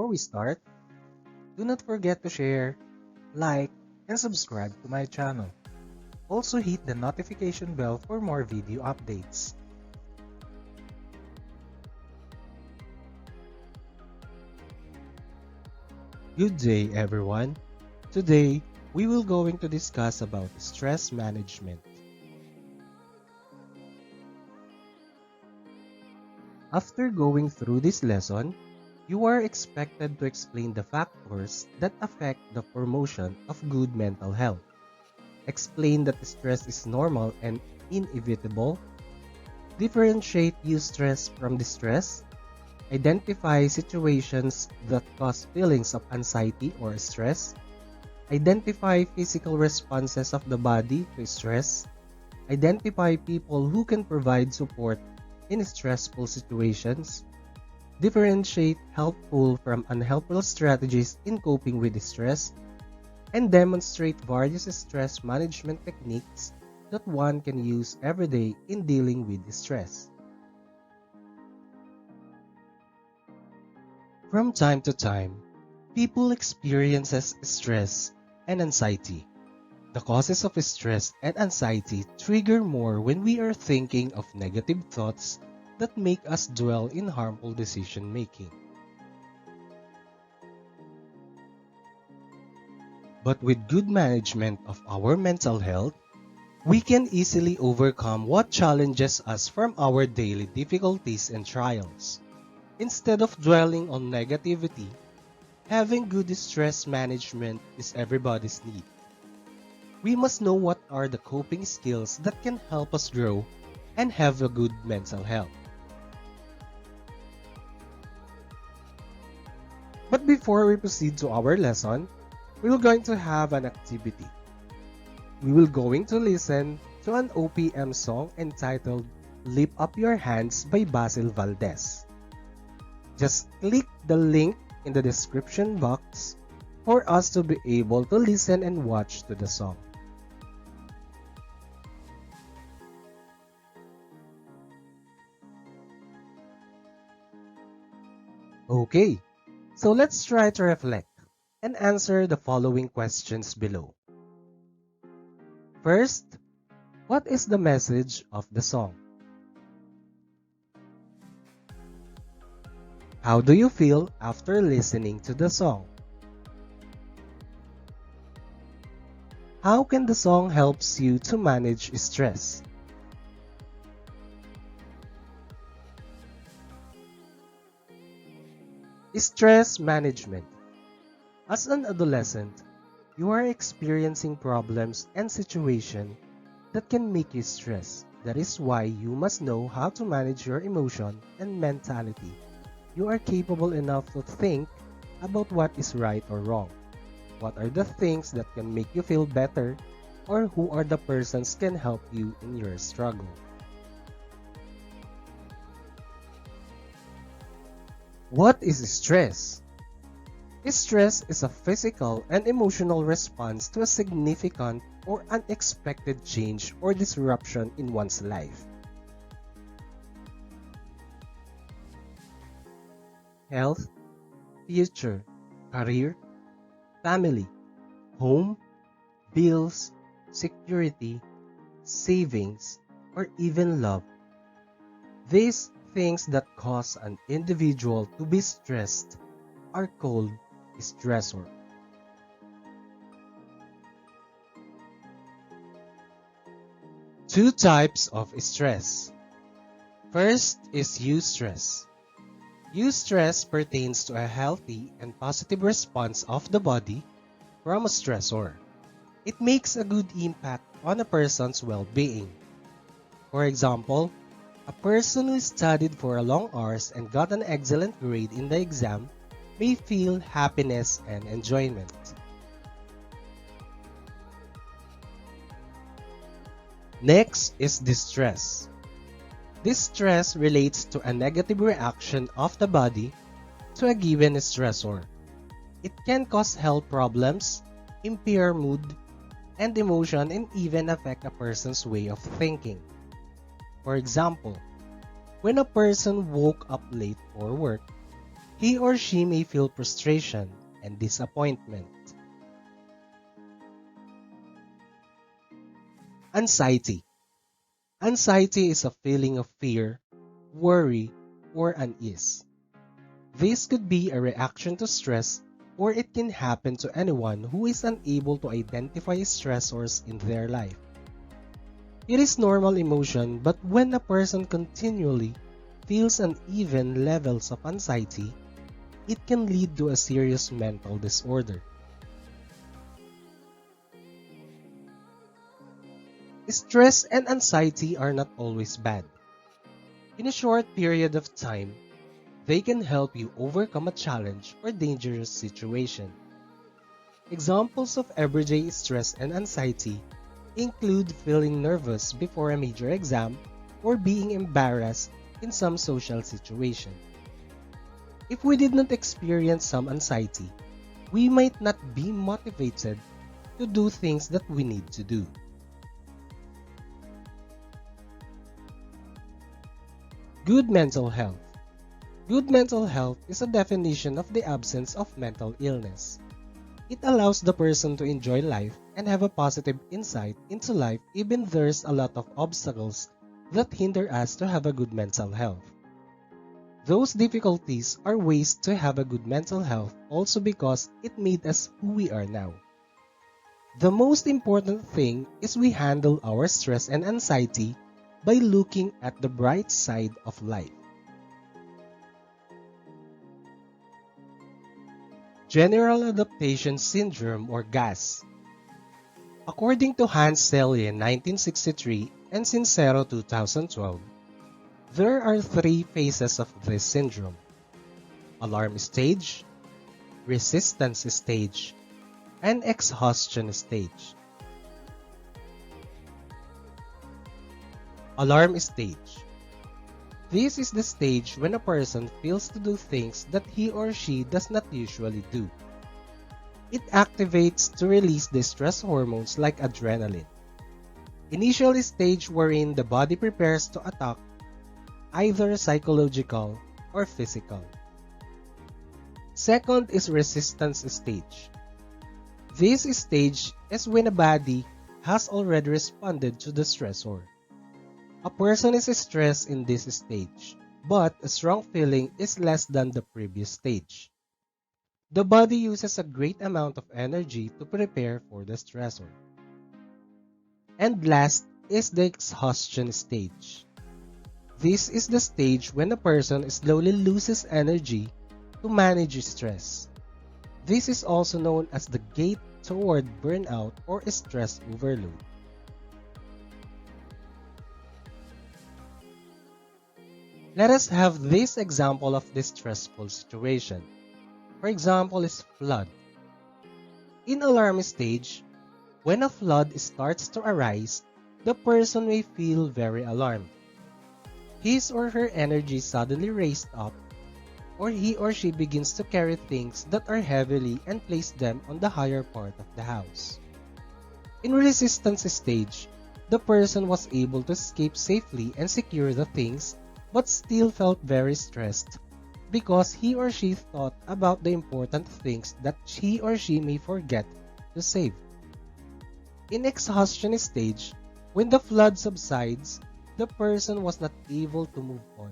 we start, do not forget to share, like, and subscribe to my channel. Also hit the notification bell for more video updates. Good day everyone. Today, we will going to discuss about stress management. After going through this lesson, you are expected to explain the factors that affect the promotion of good mental health. Explain that stress is normal and inevitable. Differentiate eustress from distress. Identify situations that cause feelings of anxiety or stress. Identify physical responses of the body to stress. Identify people who can provide support in stressful situations. Differentiate helpful from unhelpful strategies in coping with stress. And demonstrate various stress management techniques that one can use every day in dealing with stress. From time to time, people experience stress and anxiety. The causes of stress and anxiety trigger more when we are thinking of negative thoughts that make us dwell in harmful decision making. But with good management of our mental health, we can easily overcome what challenges us from our daily difficulties and trials. Instead of dwelling on negativity, having good stress management is everybody's need. We must know what are the coping skills that can help us grow and have a good mental health. But before we proceed to our lesson, we are going to have an activity. We will going to listen to an OPM song entitled Lift Up Your Hands by Basil Valdez. Just click the link in the description box for us to be able to listen and watch to the song. Okay, so let's try to reflect and answer the following questions below. First, what is the message of the song? How do you feel after listening to the song? How can the song helps you to manage stress? Stress management. As an adolescent, you are experiencing problems and situations that can make you stress. That is why you must know how to manage your emotion and mentality. You are capable enough to think about what is right or wrong. What are the things that can make you feel better, or who are the persons can help you in your struggle. What is stress? Stress is a physical and emotional response to a significant or unexpected change or disruption in one's life. Health, future, career, family, home, bills, security, savings, or even love. These things that cause an individual to be stressed are called stressor. Two types of stress. First is eustress. Eustress pertains to a healthy and positive response of the body from a stressor. It makes a good impact on a person's well-being. For example, a person who studied for long hours and got an excellent grade in the exam may feel happiness and enjoyment. Next is distress. Distress relates to a negative reaction of the body to a given stressor. It can cause health problems, impair mood and emotion, and even affect a person's way of thinking. For example, when a person woke up late for work, He or she may feel frustration and disappointment. Anxiety. Anxiety is a feeling of fear, worry, or unease. This could be a reaction to stress, or it can happen to anyone who is unable to identify stressors in their life. It is normal emotion, but when a person continually feels uneven levels of anxiety, it can lead to a serious mental disorder. Stress and anxiety are not always bad. In a short period of time, they can help you overcome a challenge or dangerous situation. Examples of everyday stress and anxiety include feeling nervous before a major exam or being embarrassed in some social situation. If we did not experience some anxiety, we might not be motivated to do things that we need to do. Good mental health. Good mental health is a definition of the absence of mental illness. It allows the person to enjoy life and have a positive insight into life even there's a lot of obstacles that hinder us to have a good mental health. Those difficulties are ways to have a good mental health also because it made us who we are now. The most important thing is we handle our stress and anxiety by looking at the bright side of life. General Adaptation Syndrome or GAS. According to Hans Selye 1963 and Sincero 2012, there are three phases of this syndrome: alarm stage, resistance stage, and exhaustion stage. Alarm stage. This is the stage when a person feels to do things that he or she does not usually do. It activates to release the stress hormones like adrenaline. Initial stage wherein the body prepares to attack, either psychological or physical. Second is resistance stage. This stage is when a body has already responded to the stressor. A person is stressed in this stage, but a strong feeling is less than the previous stage. The body uses a great amount of energy to prepare for the stressor. And last is the exhaustion stage. This is the stage when a person slowly loses energy to manage stress. This is also known as the gate toward burnout or stress overload. Let us have this example of this stressful situation. For example is flood. In alarm stage, when a flood starts to arise, the person may feel very alarmed. His or her energy suddenly raised up, or he or she begins to carry things that are heavily and place them on the higher part of the house. In resistance stage, the person was able to escape safely and secure the things, but still felt very stressed because he or she thought about the important things that he or she may forget to save. In exhaustion stage, when the flood subsides, the person was not able to move on.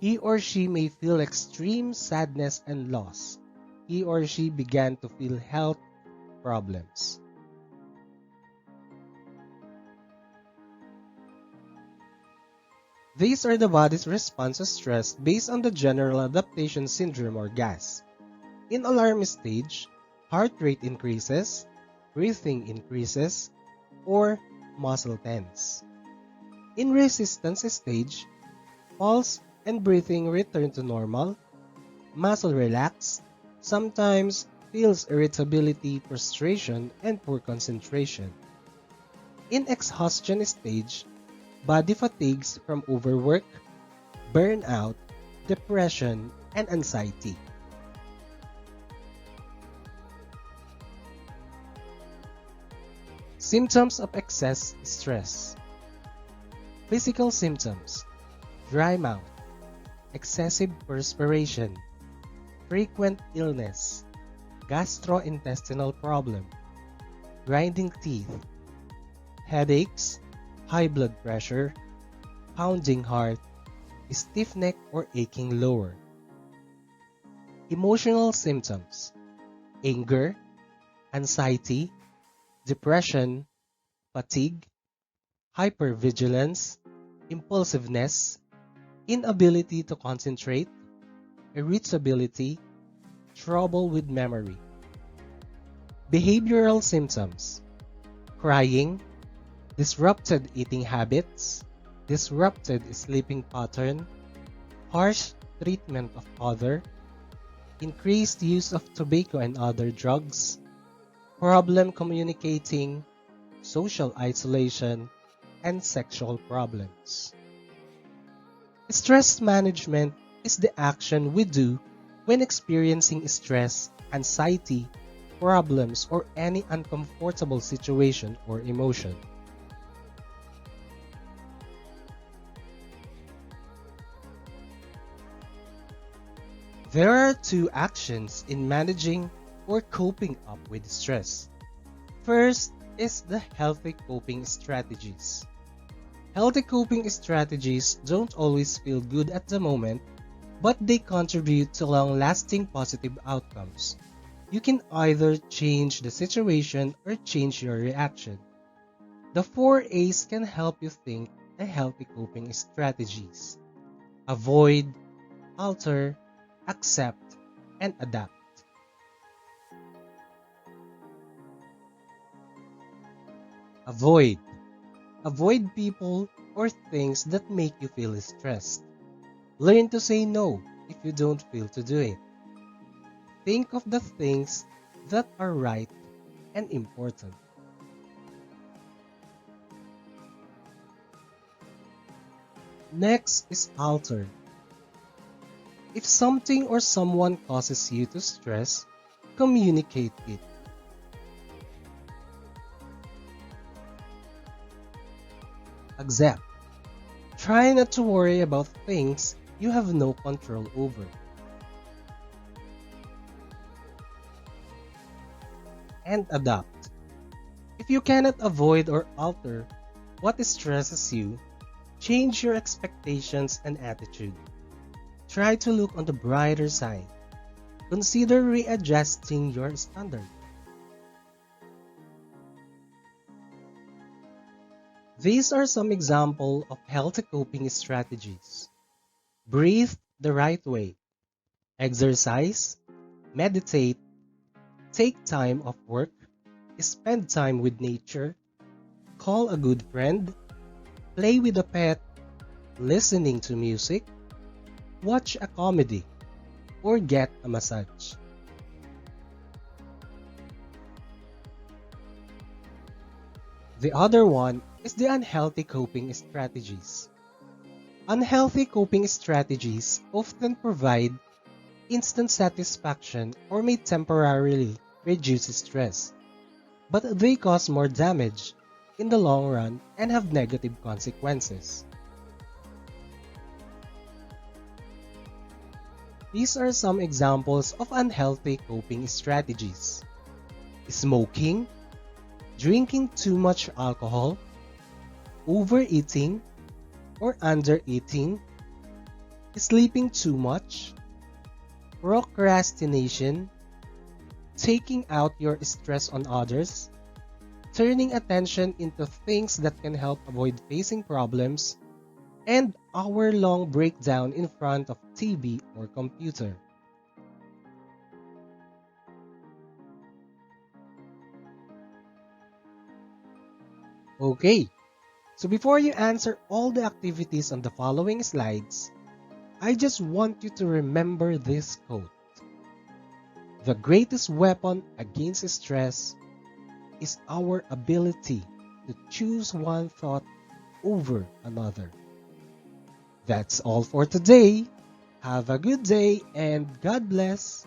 He or she may feel extreme sadness and loss. He or she began to feel health problems. These are the body's response to stress based on the General Adaptation Syndrome or GAS. In alarm stage, heart rate increases, breathing increases, or muscle tense. In resistance stage, pulse and breathing return to normal, muscle relax, sometimes feels irritability, frustration, and poor concentration. In exhaustion stage, body fatigues from overwork, burnout, depression, and anxiety. Symptoms of excess stress. Physical symptoms: dry mouth, excessive perspiration, frequent illness, gastrointestinal problem, grinding teeth, headaches, high blood pressure, pounding heart, stiff neck or aching lower. Emotional symptoms: anger, anxiety, depression, fatigue, hypervigilance, impulsiveness, inability to concentrate, irritability, trouble with memory. Behavioral symptoms: crying, disrupted eating habits, disrupted sleeping pattern, harsh treatment of other, increased use of tobacco and other drugs, problem communicating, social isolation, and sexual problems. Stress management is the action we do when experiencing stress, anxiety, problems, or any uncomfortable situation or emotion. There are two actions in managing or coping up with stress. First is the healthy coping strategies. Healthy coping strategies don't always feel good at the moment, but they contribute to long-lasting positive outcomes. You can either change the situation or change your reaction. The 4 A's can help you think the healthy coping strategies: avoid, alter, accept, and adapt. Avoid. Avoid people or things that make you feel stressed. Learn to say no if you don't feel to do it. Think of the things that are right and important. Next is alter. If something or someone causes you to stress, communicate it. Accept. Try not to worry about things you have no control over. And adapt. If you cannot avoid or alter what stresses you, change your expectations and attitude. Try to look on the brighter side. Consider readjusting your standard. These are some examples of healthy coping strategies. Breathe the right way. Exercise, meditate, take time off work, spend time with nature, call a good friend, play with a pet, listening to music, watch a comedy, or get a massage. The other one is the unhealthy coping strategies. Unhealthy coping strategies often provide instant satisfaction or may temporarily reduce stress, but they cause more damage in the long run and have negative consequences. These are some examples of unhealthy coping strategies: smoking, drinking too much alcohol, overeating or undereating, sleeping too much, procrastination, taking out your stress on others, turning attention into things that can help avoid facing problems, and hour-long breakdown in front of TV or computer. Okay, so before you answer all the activities on the following slides, I just want you to remember this quote. The greatest weapon against stress is our ability to choose one thought over another. That's all for today. Have a good day and God bless.